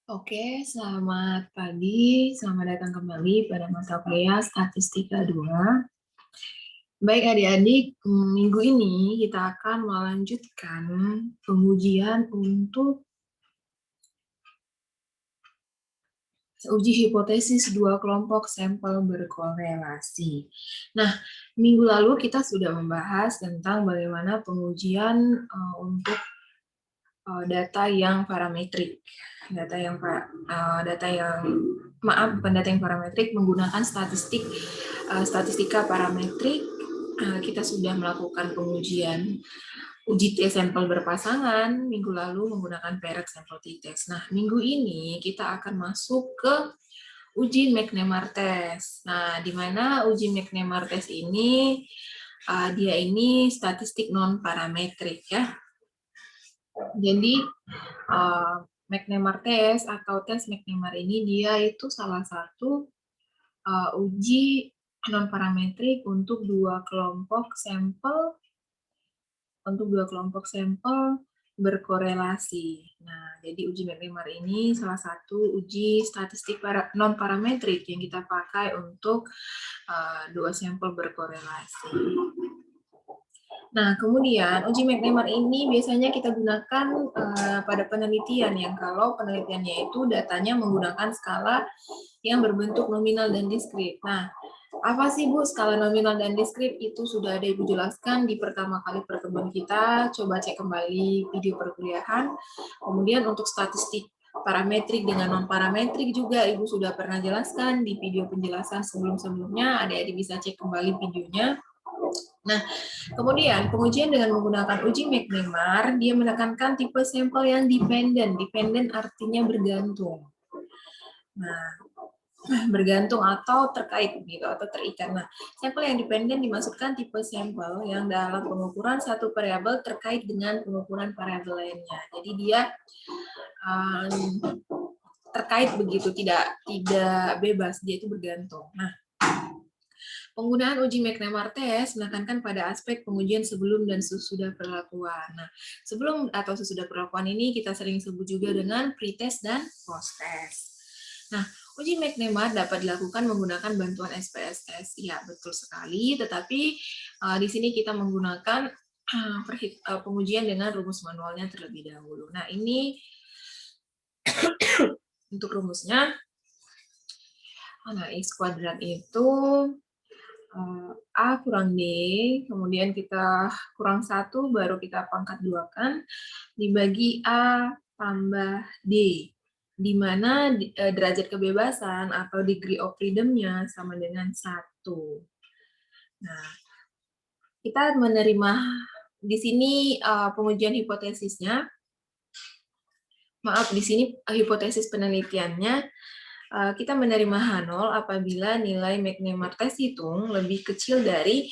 Oke, selamat pagi. Selamat datang kembali pada mata kuliah Statistika 2. Baik adik-adik, minggu ini kita akan melanjutkan pengujian untuk uji hipotesis dua kelompok sampel berkorelasi. Nah, minggu lalu kita sudah membahas tentang bagaimana pengujian untuk data yang parametrik. Data yang bukan data yang parametrik, menggunakan statistika parametrik. Kita sudah melakukan pengujian uji t-sampel berpasangan minggu lalu menggunakan paired sample t-test. Nah, minggu ini kita akan masuk ke uji McNemar test. Nah, di mana uji McNemar test ini dia ini statistik non parametrik ya. Jadi McNemar test atau tes McNemar ini dia itu salah satu uji non parametrik untuk dua kelompok sampel berkorelasi. Nah, jadi uji McNemar ini salah satu uji statistik non parametrik yang kita pakai untuk dua sampel berkorelasi. Nah, kemudian uji McNemar ini biasanya kita gunakan pada penelitian yang kalau penelitiannya itu datanya menggunakan skala yang berbentuk nominal dan diskrit. Nah, apa sih Bu skala nominal dan diskrit? Itu sudah ada Ibu jelaskan di pertama kali pertemuan kita. Coba cek kembali video perkuliahan. Kemudian untuk statistik parametrik dengan non parametrik juga Ibu sudah pernah jelaskan di video penjelasan sebelum-sebelumnya. Adik-adik bisa cek kembali videonya. Nah, kemudian pengujian dengan menggunakan uji McNemar, dia menekankan tipe sampel yang dependen. Dependen artinya bergantung. Nah, bergantung atau terkait gitu atau terikat. Nah, sampel yang dependen dimaksudkan tipe sampel yang dalam pengukuran satu variabel terkait dengan pengukuran variabel lainnya. Jadi dia terkait begitu, tidak bebas, dia itu bergantung. Nah, penggunaan uji McNemar test menekankan pada aspek pengujian sebelum dan sesudah perlakuan. Nah, sebelum atau sesudah perlakuan ini kita sering sebut juga dengan pre-test dan post-test. Nah, uji McNemar dapat dilakukan menggunakan bantuan SPSS. Ya, betul sekali, tetapi di sini kita menggunakan pengujian dengan rumus manualnya terlebih dahulu. Nah, ini untuk rumusnya. Nah, X kuadrat itu A kurang D, kemudian kita kurang 1, baru kita pangkat 2-kan, dibagi A tambah D, di mana derajat kebebasan atau degree of freedom-nya sama dengan 1. Nah, kita menerima di sini pengujian hipotesisnya, maaf, di sini hipotesis penelitiannya, kita menerima H0 apabila nilai McNemar test hitung lebih kecil dari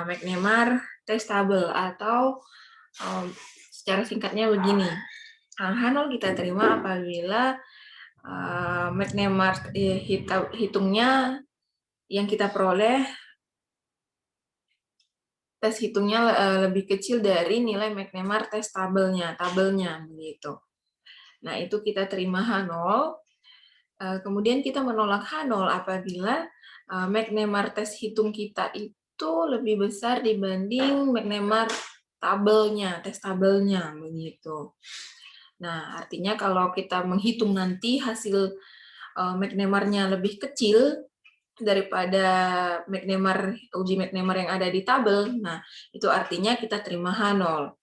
McNemar test tabel, atau secara singkatnya begini. H0 kita terima apabila McNemar hitungnya yang kita peroleh tes hitungnya lebih kecil dari nilai McNemar test tabelnya begitu. Nah, itu kita terima H0. Kemudian kita menolak H0 apabila McNemar tes hitung kita itu lebih besar dibanding McNemar tes tabelnya begitu. Nah, artinya kalau kita menghitung nanti hasil McNemar-nya lebih kecil daripada uji McNemar yang ada di tabel, nah itu artinya kita terima H0.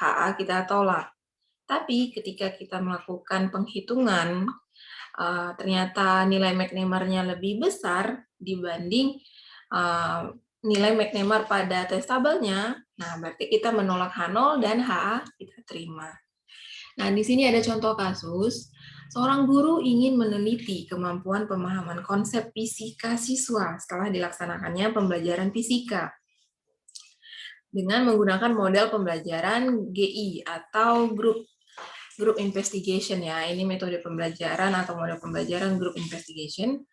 HA kita tolak. Tapi ketika kita melakukan penghitungan ternyata nilai McNemar-nya lebih besar dibanding nilai McNemar pada tes tabelnya, nah berarti kita menolak H0 dan HA kita terima. Nah, di sini ada contoh kasus, seorang guru ingin meneliti kemampuan pemahaman konsep fisika siswa setelah dilaksanakannya pembelajaran fisika dengan menggunakan model pembelajaran GI atau group investigation ya. Ini metode pembelajaran atau model pembelajaran group investigation.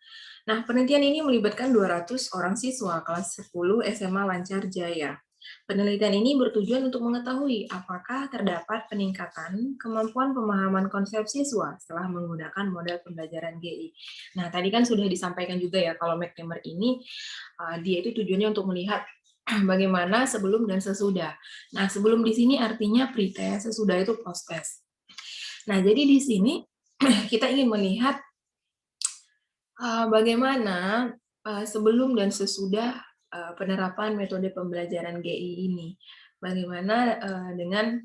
Nah, penelitian ini melibatkan 200 orang siswa kelas 10 SMA Lancar Jaya. Penelitian ini bertujuan untuk mengetahui apakah terdapat peningkatan kemampuan pemahaman konsep siswa setelah menggunakan model pembelajaran GI. Nah, tadi kan sudah disampaikan juga ya kalau McNamar ini dia itu tujuannya untuk melihat bagaimana sebelum dan sesudah. Nah, sebelum di sini artinya pretest, sesudah itu post-test. Nah, jadi di sini kita ingin melihat bagaimana sebelum dan sesudah penerapan metode pembelajaran GI ini. Bagaimana dengan